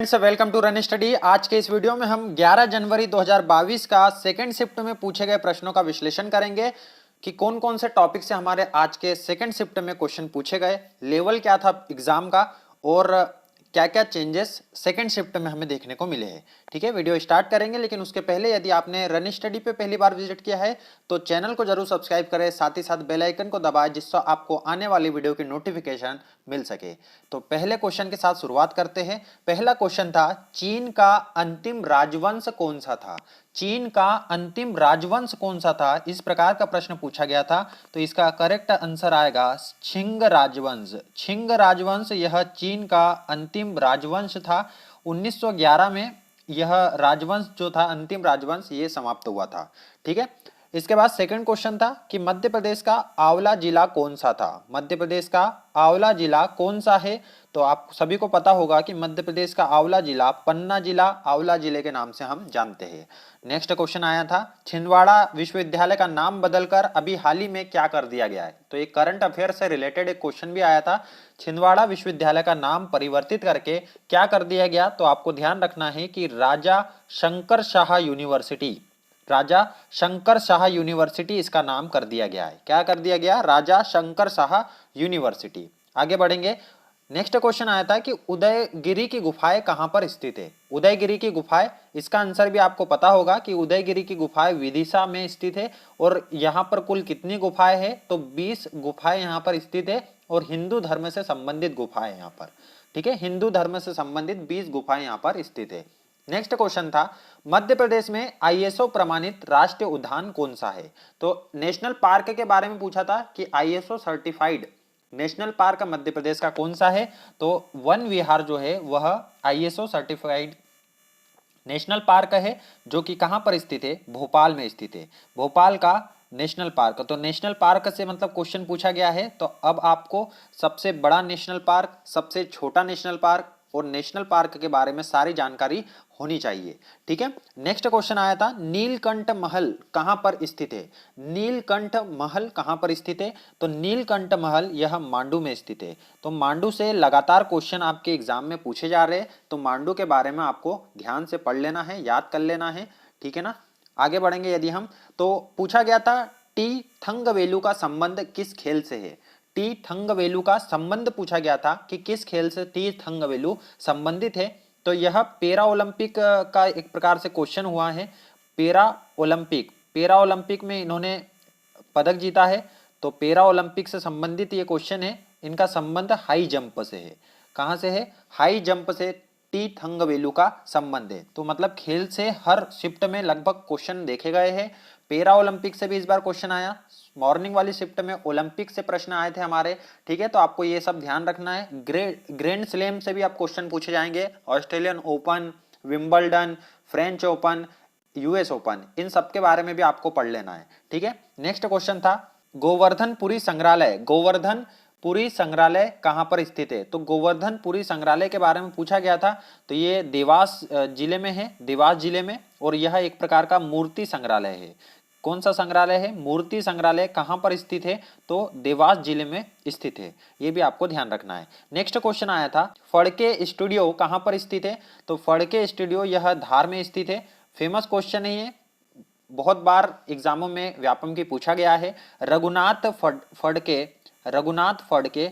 Friends welcome to run study. आज के इस वीडियो में हम 11 जनवरी 2022 का सेकंड शिफ्ट में पूछे गए प्रश्नों का विश्लेषण करेंगे कि कौन कौन से टॉपिक से हमारे आज के सेकंड शिफ्ट में क्वेश्चन पूछे गए, लेवल क्या था एग्जाम का और क्या क्या चेंजेस सेकंड शिफ्ट में हमें देखने को मिले हैं। ठीक है, वीडियो स्टार्ट करेंगे, लेकिन उसके पहले यदि आपने रन स्टडी पे पहली बार विजिट किया है तो चैनल को जरूर सब्सक्राइब करें, साथ ही साथ बेल आइकन को दबाएं जिससे आपको आने वाली वीडियो की नोटिफिकेशन मिल सके। तो पहले क्वेश्चन के साथ शुरुआत करते हैं। पहला क्वेश्चन था, चीन का अंतिम राजवंश कौन सा था? चीन का अंतिम राजवंश कौन सा था, इस प्रकार का प्रश्न पूछा गया था। तो इसका करेक्ट आंसर आएगा छिंग राजवंश। छिंग राजवंश यह चीन का अंतिम राजवंश था। 1911 में यह राजवंश जो था, अंतिम राजवंश, ये समाप्त हुआ था। ठीक है, इसके बाद सेकंड क्वेश्चन था कि मध्य प्रदेश का आंवला जिला कौन सा था? मध्य प्रदेश का आंवला जिला कौन सा है? तो आप सभी को पता होगा कि मध्य प्रदेश का आंवला जिला पन्ना जिला आंवला जिले के नाम से हम जानते हैं। नेक्स्ट क्वेश्चन आया था, छिंदवाड़ा विश्वविद्यालय का नाम बदलकर अभी हाल ही में क्या कर दिया गया है? तो एक करंट अफेयर से रिलेटेड एक क्वेश्चन भी आया था, छिंदवाड़ा विश्वविद्यालय का नाम परिवर्तित करके क्या कर दिया गया? तो आपको ध्यान रखना है कि राजा शंकर शाह यूनिवर्सिटी, राजा शंकर शाह यूनिवर्सिटी इसका नाम कर दिया गया है। क्या कर दिया गया? राजा शंकर शाह यूनिवर्सिटी। आगे बढ़ेंगे। नेक्स्ट क्वेश्चन आया था कि उदयगिरी की गुफाएं कहां पर स्थित है? उदयगिरी की गुफाएं, इसका आंसर भी आपको पता होगा कि उदयगिरी की गुफाएं विदिशा में स्थित है। और यहां पर कुल कितनी गुफाएं हैं? तो 20 गुफाएं यहां पर स्थित है और हिंदू धर्म से संबंधित गुफाएं यहां पर। ठीक है, हिंदू धर्म से संबंधित 20 गुफाएं यहां पर स्थित है। नेक्स्ट क्वेश्चन था, मध्य प्रदेश में आईएसओ प्रमाणित राष्ट्रीय उद्यान कौन सा है? तो नेशनल पार्क के बारे में पूछा था कि ISO certified national park Madhya Pradesh का कौन सा है? तो वन विहार जो है वह आईएसओ सर्टिफाइड नेशनल पार्क है, जो कि कहां पर स्थित है? भोपाल में स्थित है। भोपाल का नेशनल पार्क। तो नेशनल पार्क से मतलब क्वेश्चन पूछा गया है, तो अब आपको सबसे बड़ा नेशनल पार्क, सबसे छोटा नेशनल पार्क और नेशनल पार्क के बारे में सारी जानकारी होनी चाहिए। ठीक है, नेक्स्ट क्वेश्चन आया था, नीलकंठ महल कहां पर स्थित है? नीलकंठ महल कहां पर स्थित है? तो नीलकंठ महल यह मांडू में स्थित है। तो मांडू से लगातार क्वेश्चन आपके एग्जाम में पूछे जा रहे हैं, तो मांडू के बारे में आपको ध्यान से पढ़ लेना है, याद कर लेना है। ठीक है ना, आगे बढ़ेंगे यदि हम, तो पूछा गया था टी थंगवेलु का संबंध किस खेल से है? टी थंगवेलु का संबंध पूछा गया था कि किस खेल से टी थंगवेलु संबंधित है? तो यह पेरा ओलंपिक का एक प्रकार से क्वेश्चन हुआ है। पेरा ओलंपिक में इन्होंने पदक जीता है। तो पेरा ओलंपिक से संबंधित ये क्वेश्चन है। इनका संबंध हाई जंप से है। कहां से है? हाई जंप से टी थंगवेलु का संबंध है। तो मतलब खेल से हर शिफ्ट में लगभग क्वेश्चन देखे गए हैं। पेरा ओलंपिक से भी इस बार क्वेश्चन आया, मॉर्निंग वाली शिफ्ट में ओलंपिक से प्रश्न आए थे हमारे। ठीक है, तो आपको ये सब ध्यान रखना है। ग्रैंड स्लैम से भी आप क्वेश्चन पूछे जाएंगे, Australian Open, Wimbledon, French Open, US Open, इन सब के बारे में भी आपको पढ़ लेना है। ठीक है, नेक्स्ट क्वेश्चन था, गोवर्धनपुरी संग्रहालय, गोवर्धनपुरी संग्रहालय कहां पर स्थित है? तो गोवर्धनपुरी संग्रहालय के बारे में पूछा गया था। तो ये देवास जिले में है, देवास जिले में, और यह एक प्रकार का मूर्ति संग्रहालय है। कौन सा संग्रहालय है? मूर्ति संग्रहालय कहां पर स्थित है? तो देवास जिले में स्थित है। ये भी आपको ध्यान रखना है। नेक्स्ट क्वेश्चन आया था, फड़के स्टूडियो कहां पर स्थित है? तो फड़के स्टूडियो यह धार में स्थित है। फेमस क्वेश्चन है ये, बहुत बार एग्जामों में व्यापम की पूछा गया है। रघुनाथ फड़के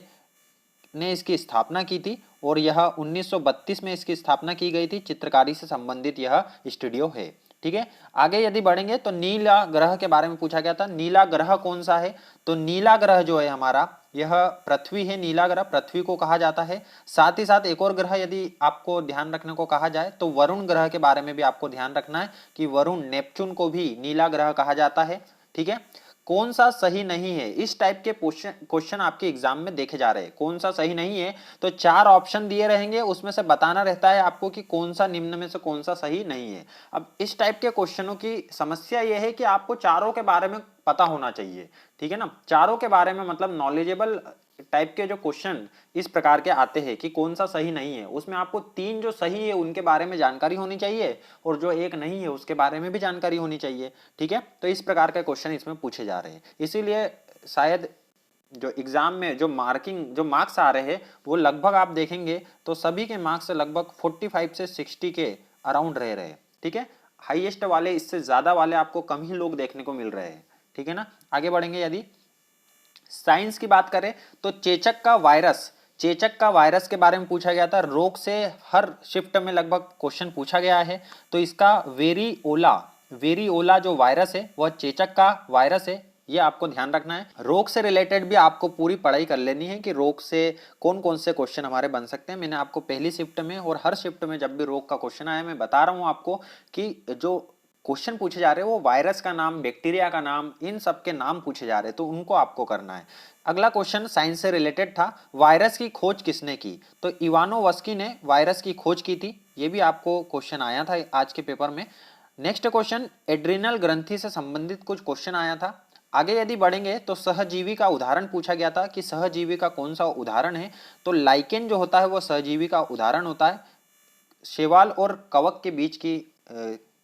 ने इसकी स्थापना की थी और यह 1932 में इसकी स्थापना की गई थी। चित्रकारी से संबंधित यह स्टूडियो है। ठीक है, आगे यदि बढ़ेंगे तो नीला ग्रह के बारे में पूछा गया था। नीला ग्रह कौन सा है? तो नीला ग्रह जो है हमारा, यह पृथ्वी है। नीला ग्रह पृथ्वी को कहा जाता है। साथ ही साथ एक और ग्रह यदि आपको ध्यान रखने को कहा जाए तो वरुण ग्रह के बारे में भी आपको ध्यान रखना है कि वरुण, नेपच्यून को भी नीला ग्रह कहा जाता है। ठीक है, कौन सा सही नहीं है, इस टाइप के क्वेश्चन आपके एग्जाम में देखे जा रहे हैं। कौन सा सही नहीं है, तो 4 ऑप्शन दिए रहेंगे, उसमें से बताना रहता है आपको कि कौन सा निम्न में से कौन सा सही नहीं है। अब इस टाइप के क्वेश्चनों की समस्या यह है कि आपको चारों के बारे में पता होना चाहिए। ठीक है ना, चारों के बारे में मतलब नॉलेजेबल टाइप के जो क्वेश्चन इस प्रकार के आते हैं कि कौन सा सही नहीं है, उसमें आपको 3 जो सही है उनके बारे में जानकारी होनी चाहिए और जो एक नहीं है उसके बारे में भी जानकारी होनी चाहिए। ठीक है, तो इस प्रकार के क्वेश्चन इसमें पूछे जा रहे हैं, इसीलिए शायद जो एग्जाम में जो मार्क्स आ रहे हैं वो लगभग आप देखेंगे तो सभी के मार्क्स लगभग 45 से 60 के अराउंड रह रहे हैं। ठीक है, हाईएस्ट वाले, इससे ज्यादा वाले आपको कम ही लोग देखने को मिल रहे हैं। ठीक है ना, आगे बढ़ेंगे। यदि साइंस की बात करें तो चेचक का वायरस के बारे में पूछा गया था। रोग से हर शिफ्ट में लगभग क्वेश्चन पूछा गया है। तो इसका वेरिओला जो वायरस है वह चेचक का वायरस है, ये आपको ध्यान रखना है। रोग से रिलेटेड भी आपको पूरी पढ़ाई कर लेनी है कि रोग से कौन कौन से क्वेश्चन हमारे बन सकते हैं। मैंने आपको पहली शिफ्ट में और हर शिफ्ट में जब भी रोग का क्वेश्चन आया मैं बता रहा हूं आपको कि जो क्वेश्चन पूछे जा रहे हैं वो वायरस का नाम, बैक्टीरिया का नाम, इन सब के नाम पूछे जा रहे हैं, तो उनको आपको करना है। अगला क्वेश्चन साइंस से रिलेटेड था, वायरस की खोज किसने की? तो इवानोवस्की ने वायरस की खोज की थी। ये भी आपको क्वेश्चन आया था आज के पेपर में। नेक्स्ट क्वेश्चन एड्रिनल ग्रंथि से संबंधित कुछ क्वेश्चन आया था। आगे यदि बढ़ेंगे तो सहजीवी का उदाहरण पूछा गया था कि सहजीवी का कौन सा उदाहरण है? तो लाइकेन जो होता है वो सहजीवी का उदाहरण होता है। शैवाल और कवक के बीच की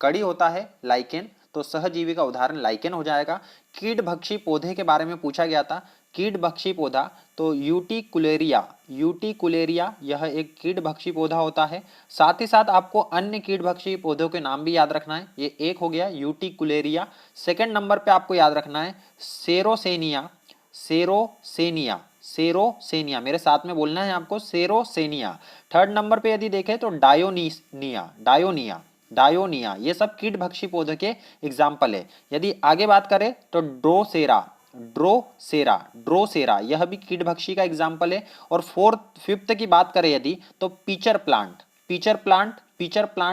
कड़ी होता है लाइकेन, तो सहजीवी का उदाहरण लाइकेन हो जाएगा। कीटभक्षी पौधे के बारे में पूछा गया था, कीटभक्षी पौधा तो यूटिकुलेरिया यह एक कीटभक्षी पौधा होता है। साथ ही साथ आपको अन्य कीटभक्षी पौधों के नाम भी याद रखना है। ये एक हो गया यूटिकुलेरिया। सेकंड नंबर पे आपको याद रखना है सेरोसेनिया, मेरे साथ में बोलना है आपको, सेरोसेनिया। थर्ड नंबर पे यदि देखें तो डायोनिया, ये सब कीटभक्षी पौधे के एग्जाम्पल है। यदि आगे बात करें तो ड्रोसेरा यह भी कीटभक्षी का एग्जाम्पल है। और फिफ्थ की बात करें यदि तो पीचर प्लांट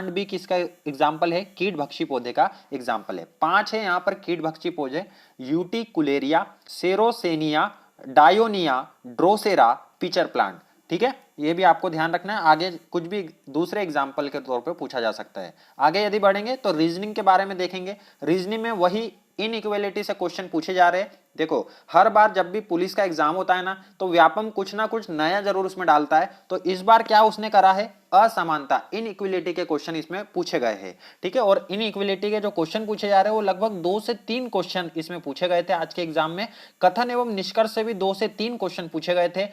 भी किसका एग्जाम्पल है? कीटभक्षी पौधे का एग्जाम्पल है। 5 है यहाँ पर कीटभक्षी पौधे, यूटिकुलेरिया, सेरोसेनिया, डायोनिया, ड्रोसेरा, पीचर प्लांट। ठीक है, ये भी आपको ध्यान रखना है, आगे कुछ भी दूसरे एग्जाम्पल के तौर पे पूछा जा सकता है। आगे यदि बढ़ेंगे तो रीजनिंग के बारे में देखेंगे। रीजनिंग में वही इनइक्वालिटी से क्वेश्चन पूछे जा रहे हैं। देखो, हर बार जब भी पुलिस का एग्जाम होता है ना तो व्यापम कुछ ना कुछ नया जरूर उसमें डालता है। तो इस बार क्या उसने करा है? असमानता, इनइक्वालिटी के क्वेश्चन इसमें पूछे गए हैं। ठीक है, और इनइक्वालिटी के जो क्वेश्चन पूछे जा रहे हैं वो लगभग 2 से 3 क्वेश्चन इसमें पूछे गए थे आज के एग्जाम में। कथन एवं निष्कर्ष से भी 2 से 3 क्वेश्चन पूछे गए थे।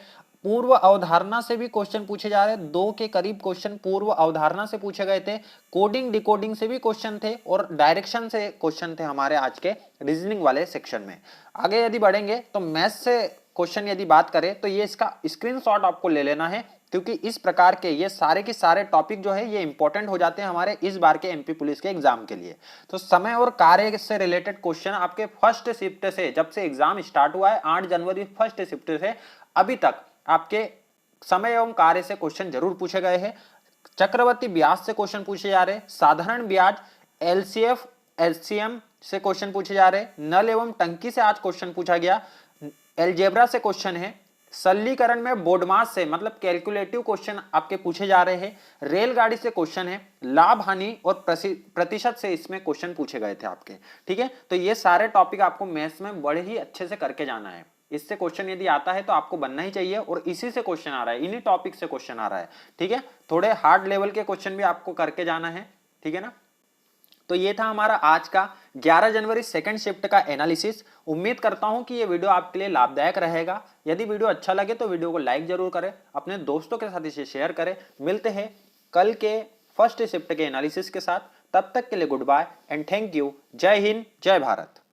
पूर्व अवधारणा से भी क्वेश्चन पूछे जा रहे हैं, 2 के करीब क्वेश्चन पूर्व अवधारणा से पूछे गए थे। कोडिंग डिकोडिंग से भी क्वेश्चन थे और डायरेक्शन से क्वेश्चन थे हमारे आज के रीजनिंग वाले सेक्शन में। आगे यदि बढ़ेंगे तो मैथ्स से क्वेश्चन यदि बात करें तो ये इसका स्क्रीनशॉट आपको ले लेना है, क्योंकि इस प्रकार के ये सारे के सारे टॉपिक जो है ये इंपॉर्टेंट हो जाते हैं हमारे इस बार के एमपी पुलिस के एग्जाम के लिए। तो समय और कार्य से रिलेटेड क्वेश्चन आपके फर्स्ट शिफ्ट से, जब से एग्जाम स्टार्ट हुआ है 8 जनवरी फर्स्ट शिफ्ट से अभी तक आपके समय एवं कार्य से क्वेश्चन जरूर पूछे गए हैं। चक्रवर्ती ब्याज से क्वेश्चन पूछे जा रहे हैं, साधारण ब्याज, एलसीएफ एलसीएम से क्वेश्चन पूछे जा रहे हैं, नल एवं टंकी से आज क्वेश्चन पूछा गया, एलजेब्रा से क्वेश्चन है, सरलीकरण में बोर्डमास से मतलब कैलकुलेटिव क्वेश्चन आपके पूछे जा रहे हैं, रेलगाड़ी से क्वेश्चन है, लाभ हानि और प्रतिशत से इसमें क्वेश्चन पूछे गए थे आपके। ठीक है, तो ये सारे टॉपिक आपको मैथ्स में बड़े ही अच्छे से करके जाना है। इससे क्वेश्चन यदि आता है तो आपको बनना ही चाहिए, और इसी से क्वेश्चन आ रहा है, इन्हीं टॉपिक से क्वेश्चन आ रहा है। ठीक है, थोड़े हार्ड लेवल के क्वेश्चन भी आपको करके जाना है। ठीक है ना, तो ये था हमारा आज का 11 जनवरी सेकंड शिफ्ट का एनालिसिस। उम्मीद करता हूं कि ये वीडियो आपके लिए लाभदायक रहेगा। यदि वीडियो अच्छा लगे तो वीडियो को लाइक जरूर करें, अपने दोस्तों के साथ इसे शेयर करें। मिलते हैं कल के फर्स्ट शिफ्ट के एनालिसिस के साथ, तब तक के लिए good bye and thank you. जय हिंद, जय भारत।